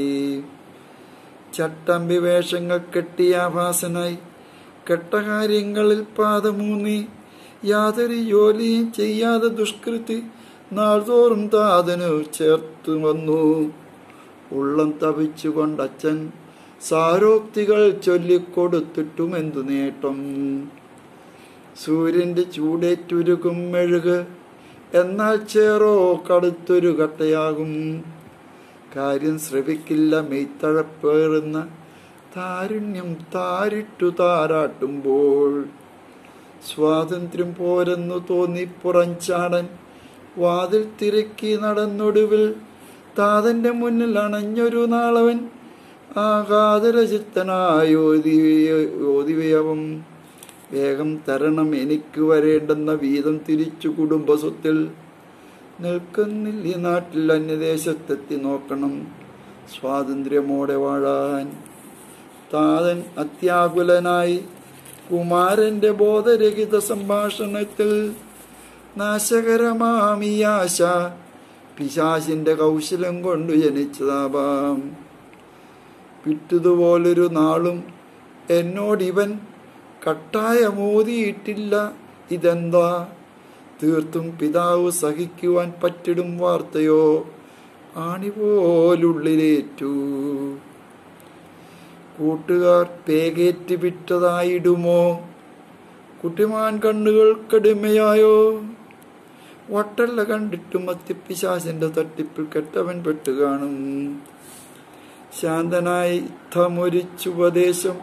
ചട്ടമ്പി വേഷങ്ങൾ കെട്ടിയ ആഭാസനായി കെട്ടകാര്യങ്ങളിൽ പാദമൂന്നി യാതൊരു ജോലിയും ചെയ്യാതെ ദുഷ്കൃതി നാൾതോറും താതനു ചേർത്തു വന്നു. ഉള്ളം തപിച്ചുകൊണ്ടച്ഛൻ സാരോക്തികൾ ചൊല്ലിക്കൊടുത്തിട്ടും എന്തു നേട്ടം. സൂര്യന്റെ ചൂടേറ്റുരുകും മെഴുക് എന്നാൽ ചേറോ കടുത്തൊരു കട്ടയാകും. കാര്യം ശ്രവിക്കില്ല മെയ്ത്തഴപ്പേറുന്ന താരുണ്യം താരിട്ടു താരാട്ടുമ്പോൾ. സ്വാതന്ത്ര്യം പോരെന്നു തോന്നി പുറംചാടൻ വാതിൽ തിരക്കി നടന്നൊടുവിൽ താതന്റെ മുന്നിൽ അണഞ്ഞൊരു നാളവൻ ആകാതരചിത്തനായോതിവയവം. വേഗം തരണം എനിക്ക് വരേണ്ടെന്ന വീതം തിരിച്ചു കുടുംബസ്വത്തിൽ. നിൽക്കുന്നില്ല ഈ നാട്ടിൽ അന്യദേശത്തെത്തി നോക്കണം സ്വാതന്ത്ര്യമോടെ വാഴാൻ. താതൻ അത്യാകുലനായി കുമാരന്റെ ബോധരഹിത സംഭാഷണത്തിൽ നാശകരമാമിയാശ പിശാചിന്റെ കൗശലം കൊണ്ടു ജനിച്ചതാവാം. പിറ്റതുപോലൊരു നാളും എന്നോടിവൻ കട്ടായ മോദിയിട്ടില്ല. ഇതെന്താ തീർത്തും പിതാവ് സഹിക്കുവാൻ പറ്റിടും വാർത്തയോ ആണിപോലുള്ളിലേറ്റു. കൂട്ടുകാർ പേകേറ്റ് വിട്ടതായിടുമോ? കുട്ടിമാൻ കണ്ണുകൾ കടുമയായോ? വട്ടല്ല കണ്ടിട്ടും മത്യപ്പിശാചിന്റെ തട്ടിപ്പിൽ കെട്ടവൻ പെട്ടുകാണും. ശാന്തനായി ധമൊരിച്ചുപദേശം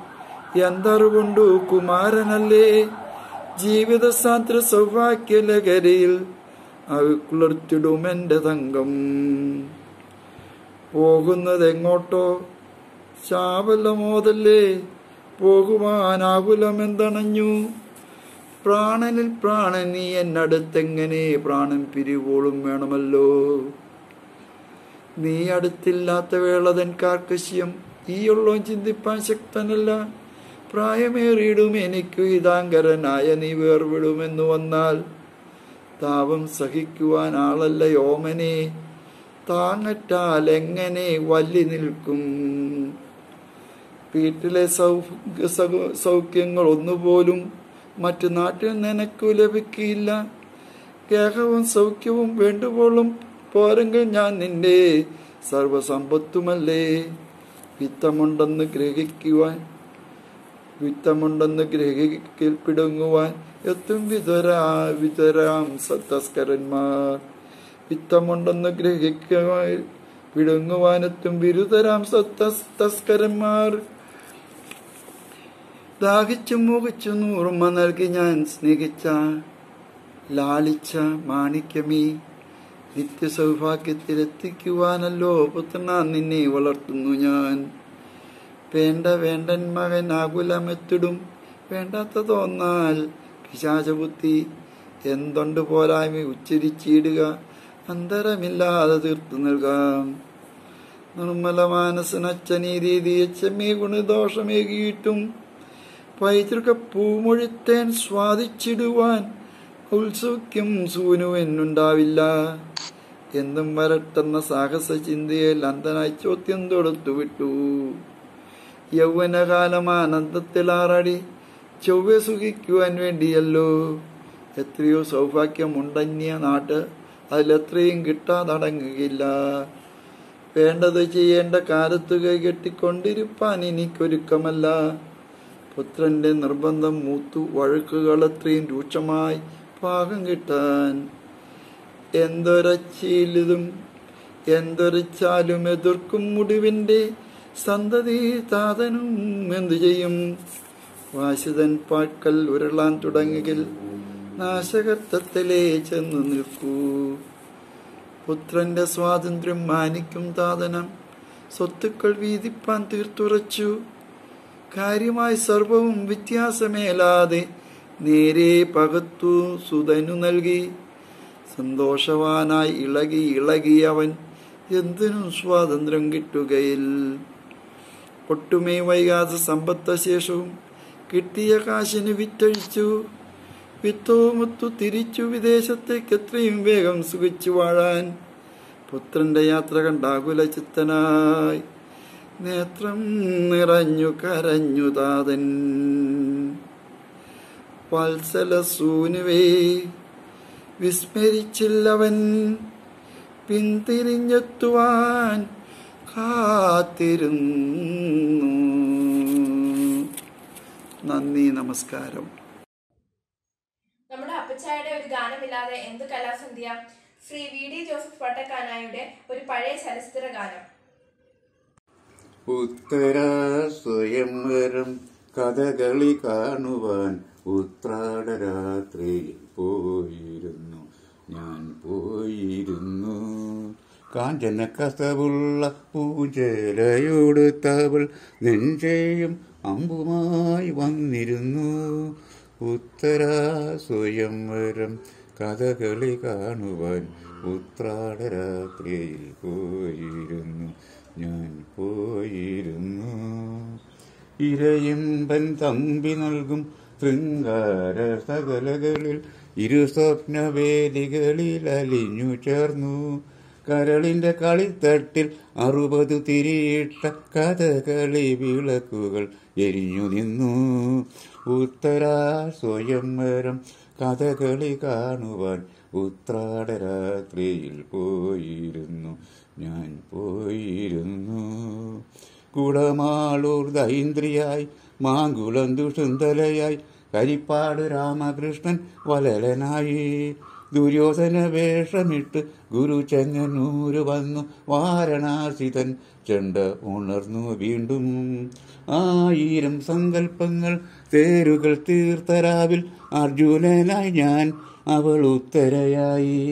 എന്തറിവുണ്ടു കുമാരനല്ലേ? ജീവിത സാന്ദ്ര സൗഭാഗ്യ ലഹരിയിൽ അവിക്കുളർത്തിടും എന്റെ തങ്കം. പോകുന്നതെങ്ങോട്ടോ ശാപലമോതല്ലേ? പോകുവാനാകുലമെന്തണഞ്ഞു. പ്രാണനിൽ പ്രാണൻ നീ എന്നടുത്തെങ്ങനെ? പ്രാണൻ പിരിവോളും വേണമല്ലോ. നീ അടുത്തില്ലാത്ത വേളതൻ കാർക്കശ്യം ഈയുള്ളോ ചിന്തിപ്പാൻ ശക്തനല്ല. പ്രായമേറിയിടും എനിക്കു ഹിതാങ്കരനായ നീ വേർവിടുമെന്നു വന്നാൽ താപം സഹിക്കുവാൻ ആളല്ല യോമനെ. താങ്ങറ്റാൽ എങ്ങനെ വല്ലി നിൽക്കും? വീട്ടിലെ സൗഖ്യങ്ങൾ ഒന്നുപോലും മറ്റു നാട്ടിൽ നിനക്കു ലഭിക്കില്ല. ഗേഹവും സൗഖ്യവും വേണ്ടുവോളും പോരെങ്കിൽ ഞാൻ നിന്റെ സർവസമ്പത്തുമല്ലേ. വിത്തമുണ്ടെന്ന് ഗ്രഹിക്കൽ പിടുങ്ങുവാൻ എത്തും വിതരാം തസ്കരന്മാർ. വിത്തമുണ്ടെന്ന് പിടുങ്ങുവാനെത്തും വിരുതരാം തസ്കരന്മാർ. ദാഹിച്ചും മുഖിച്ചു നൂറുമ നൽകി ഞാൻ സ്നേഹിച്ച ലാളിച്ച മാണിക്യമീ നിത്യസൗഭാഗ്യത്തിലെത്തിക്കുവാനല്ലോ പുത്രനാ നിന്നെ വളർത്തുന്നു ഞാൻ. വേണ്ടൻ മകൻ ആകുലമെത്തിടും. വേണ്ടാത്ത തോന്നാൽ പിശാചബുദ്ധി എന്തൊണ്ട് പോരായ്മ ഉച്ചരിച്ചിടുക. അന്തരമില്ലാതെ തീർത്തു നൽകാം. നിർമ്മല മാനസനച്ഛനീ രീതിയെ ചെമ്മീ ഗുണദോഷമേകിയിട്ടും പൈതൃക പൂമൊഴിത്തേൻ സ്വാദിച്ചിടുവാൻ ഉത്സുക്യം സൂനുവെന്നുണ്ടാവില്ല. എന്നും വരട്ടെന്ന സാഹസ ചിന്തയിൽ അന്ധനായി ചോദ്യം തൊടുത്തുവിട്ടു. യൗവനകാലം ആനന്ദത്തിലാറടി ചൊവ്വ സുഖിക്കുവാൻ വേണ്ടിയല്ലോ. എത്രയോ സൗഭാഗ്യമുണ്ടന്യ നാട്ട്, അതിലെത്രയും കിട്ടാതടങ്ങുകയില്ല. വേണ്ടത് ചെയ്യേണ്ട കാലത്ത് കൈകെട്ടിക്കൊണ്ടിരിപ്പാൻ എനിക്കൊരുക്കമല്ല. പുത്രന്റെ നിർബന്ധം മൂത്തു വഴക്കുകൾ അത്രയും രൂക്ഷമായി പാകം കിട്ടാൻ. എന്തൊരച്ചാലും എതിർക്കും മുടിവിന്റെ സന്തതി താതനും എന്തു ചെയ്യും? വാശിതൻ പാഴ്ക്കൽ ഉരുളാൻ തുടങ്ങിയിൽ നാശകർത്തത്തിലേ ചെന്നു നിൽക്കൂ. പുത്രന്റെ സ്വാതന്ത്ര്യം മാനിക്കും താതനം സ്വത്തുക്കൾ വീതിപ്പാൻ തീർത്തുറച്ചു. കാര്യമായി സർവവും വ്യത്യാസമേലാതെ നേരെ പകത്തു സുതനു നൽകി. സന്തോഷവാനായി ഇളകി അവൻ എന്തിനും സ്വാതന്ത്ര്യം കിട്ടുകയിൽ. ഒട്ടുമേ വൈകാതെ സമ്പത്തശേഷവും കിട്ടിയ കാശിന് വിറ്റഴിച്ചു. വിത്തോമുത്തു തിരിച്ചു വിദേശത്തേക്ക് എത്രയും വേഗം സുഖിച്ചു വാഴാൻ. പുത്രന്റെ യാത്ര കണ്ടാകുല ചിത്തനായി നേത്രം നിറഞ്ഞു കരഞ്ഞു താതൻ. വത്സലസൂനുവേ വിസ്മരിച്ചില്ലവൻ, പിന്തിരിഞ്ഞെത്തുവാൻ കാത്തിരുന്നു. നന്ദി, നമസ്കാരം. നമ്മുടെ അപ്പച്ചായുടെ ഒരു ഗാനമില്ലാതെ എന്ത് കലാസന്ധ്യ. ശ്രീ VD ജോസഫ് വട്ടക്കാനായുടെ ഒരു പഴയ ചലച്ചിത്ര ഗാനം. ഉത്തര സ്വയംവരം കഥകളി കാണുവാൻ ഉത്രാടരാത്രിയിൽ ഞാൻ പോയിരുന്നു. കാഞ്ചന കസവുള്ള പൂജലയോടുത്തവൾ നെഞ്ചേയും അമ്പുമായി വന്നിരുന്നു. ഉത്തര സ്വയംവരം കഥകളി കാണുവാൻ ഉത്രാടരാത്രിയിൽ ഞാൻ പോയിരുന്നു. ഇരയിമ്പൻ തമ്പി നൽകും ശൃംഗാര സകലകളിൽ ഇരു സ്വപ്നവേദികളിൽ അലിഞ്ഞു ചേർന്നു. കരളിന്റെ കളിത്തട്ടിൽ 60 തിരിയിട്ട കഥകളി വിളക്കുകൾ എരിഞ്ഞു നിന്നു. ഉത്തരാ സ്വയംവരം കഥകളി കാണുവാൻ ഉത്രാടരാത്രിയിൽ പോയിരുന്നു ഞാൻ പോയിരുന്നു. കുടമാളൂർ ദൈന്ദ്രിയായി മാങ്കുളം ദുഷുന്തലയായി കരിപ്പാട് രാമകൃഷ്ണൻ വലലനായി. ദുര്യോധന വേഷമിട്ട് ഗുരു ചെങ്ങന്നൂര് വന്നു വാരണാസിതൻ ചെണ്ട ഉണർന്നു വീണ്ടും. 1000 സങ്കൽപ്പങ്ങൾ തേരുകൾ തീർത്തരാവിൽ അർജുനനായി ഞാൻ അവൾ ഉത്തരയായി.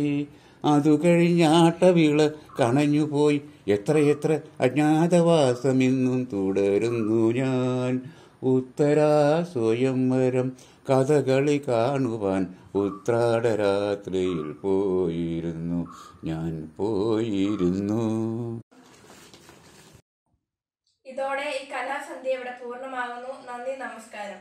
അതു കഴിഞ്ഞാട്ടവിള കണഞ്ഞുപോയി എത്രയെത്ര അജ്ഞാതവാസമിന്നും തുടരുന്നു ഞാൻ. ഉത്തരാ സ്വയംവരം കഥകളി കാണുവാൻ ഉത്രാടരാത്രിയിൽ പോയിരുന്നു ഞാൻ പോയിരുന്നു. ഇതോടെ ഈ കലാസന്ധ്യ ഇവിടെ പൂർണ്ണമാകുന്നു. നന്ദി, നമസ്കാരം.